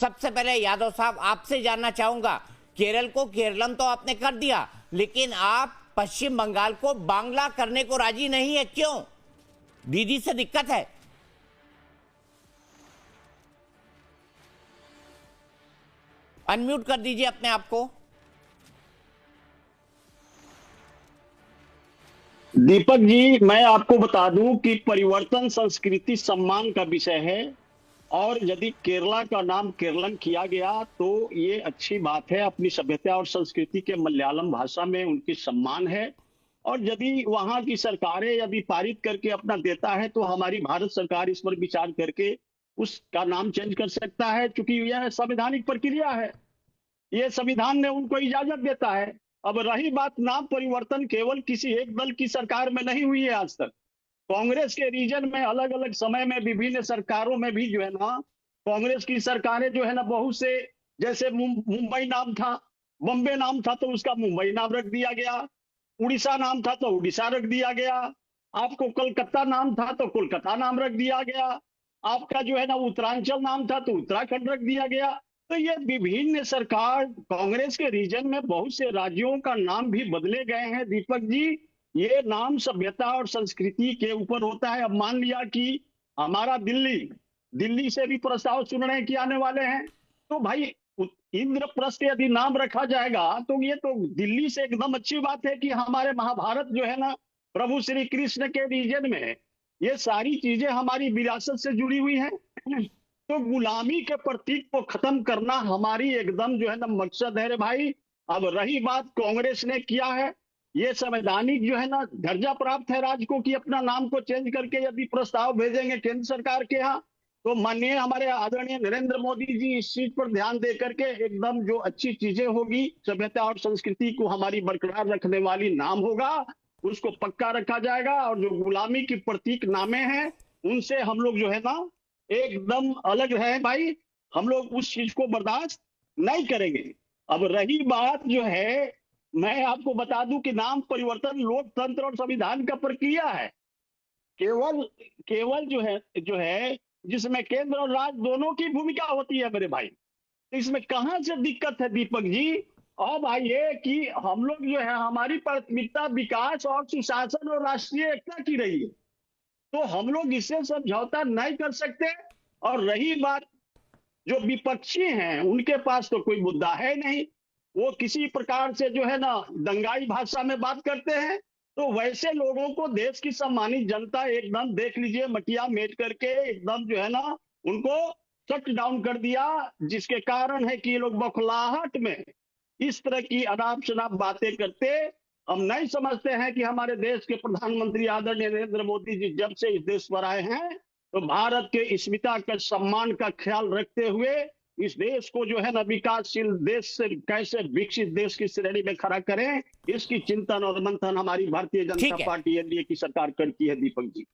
सबसे पहले यादव साहब आपसे जानना चाहूंगा, केरल को केरलम तो आपने कर दिया, लेकिन आप पश्चिम बंगाल को बांग्ला करने को राजी नहीं है, क्यों? दीदी से दिक्कत है? अनम्यूट कर दीजिए अपने आप को। दीपक जी, मैं आपको बता दूं कि परिवर्तन संस्कृति सम्मान का विषय है, और यदि केरला का नाम केरलन किया गया तो ये अच्छी बात है। अपनी सभ्यता और संस्कृति के मलयालम भाषा में उनकी सम्मान है। और यदि वहां की सरकारें यदि पारित करके अपना देता है तो हमारी भारत सरकार इस पर विचार करके उसका नाम चेंज कर सकता है, क्योंकि यह संवैधानिक प्रक्रिया है। ये संविधान ने उनको इजाजत देता है। अब रही बात नाम परिवर्तन, केवल किसी एक दल की सरकार में नहीं हुई है आज तक। कांग्रेस के रीजन में अलग अलग समय में विभिन्न सरकारों में भी जो है ना, कांग्रेस की सरकारें जो है ना, बहुत से, जैसे मुंबई नाम था, बम्बे नाम था तो उसका मुंबई नाम रख दिया गया, उड़ीसा नाम था तो उड़ीसा रख दिया गया, आपको कोलकाता नाम था तो कोलकाता नाम रख दिया गया, आपका जो है ना उत्तरांचल नाम था तो उत्तराखंड रख दिया गया। तो ये विभिन्न सरकार, कांग्रेस के रीजन में बहुत से राज्यों का नाम भी बदले गए हैं दीपक जी। ये नाम सभ्यता और संस्कृति के ऊपर होता है। अब मान लिया कि हमारा दिल्ली से भी प्रस्ताव सुन रहे हैं कि आने वाले हैं, तो भाई इंद्रप्रस्थ यदि नाम रखा जाएगा तो ये तो दिल्ली से एकदम अच्छी बात है कि हमारे महाभारत जो है ना, प्रभु श्री कृष्ण के रीजन में ये सारी चीजें हमारी विरासत से जुड़ी हुई हैं। तो गुलामी के प्रतीक को खत्म करना हमारी एकदम जो है ना मकसद है रे भाई। अब रही बात कांग्रेस ने किया है, ये संवैधानिक जो है ना दर्जा प्राप्त है राज्य को कि अपना नाम को चेंज करके यदि प्रस्ताव भेजेंगे केंद्र सरकार के यहाँ, तो माननीय हमारे आदरणीय नरेंद्र मोदी जी इस चीज पर ध्यान दे करके एकदम जो अच्छी चीजें होगी, सभ्यता और संस्कृति को हमारी बरकरार रखने वाली नाम होगा, उसको पक्का रखा जाएगा। और जो गुलामी की प्रतीक नामे हैं उनसे हम लोग जो है ना एकदम अलग है भाई, हम लोग उस चीज को बर्दाश्त नहीं करेंगे। अब रही बात जो है, मैं आपको बता दूं कि नाम परिवर्तन लोकतंत्र और संविधान का प्रक्रिया है। केवल केवल जो है जिसमें केंद्र और राज्य दोनों की भूमिका होती है मेरे भाई। तो इसमें कहां से दिक्कत है दीपक जी? अब आइए कि हम लोग जो है, हमारी प्राथमिकता विकास और सुशासन और राष्ट्रीय एकता की रही है, तो हम लोग इससे समझौता नहीं कर सकते। और रही बात जो विपक्षी हैं, उनके पास तो कोई मुद्दा है नहीं, वो किसी प्रकार से जो है ना दंगाई भाषा में बात करते हैं। तो वैसे लोगों को देश की सम्मानित जनता एकदम देख लीजिए मटिया मेट करके एकदम जो है ना उनको शट डाउन कर दिया, जिसके कारण है कि ये लोग बौखलाहट में इस तरह की अनाप शनाप बातें करते। हम नहीं समझते हैं कि हमारे देश के प्रधानमंत्री आदरणीय नरेंद्र मोदी जी जब से इस देश पर आए हैं, तो भारत के अस्मिता का सम्मान का ख्याल रखते हुए इस देश को जो है ना विकासशील देश से कैसे विकसित देश की श्रेणी में खड़ा करें, इसकी चिंतन और मंथन हमारी भारतीय जनता पार्टी एनडीए की सरकार करती है दीपक जी।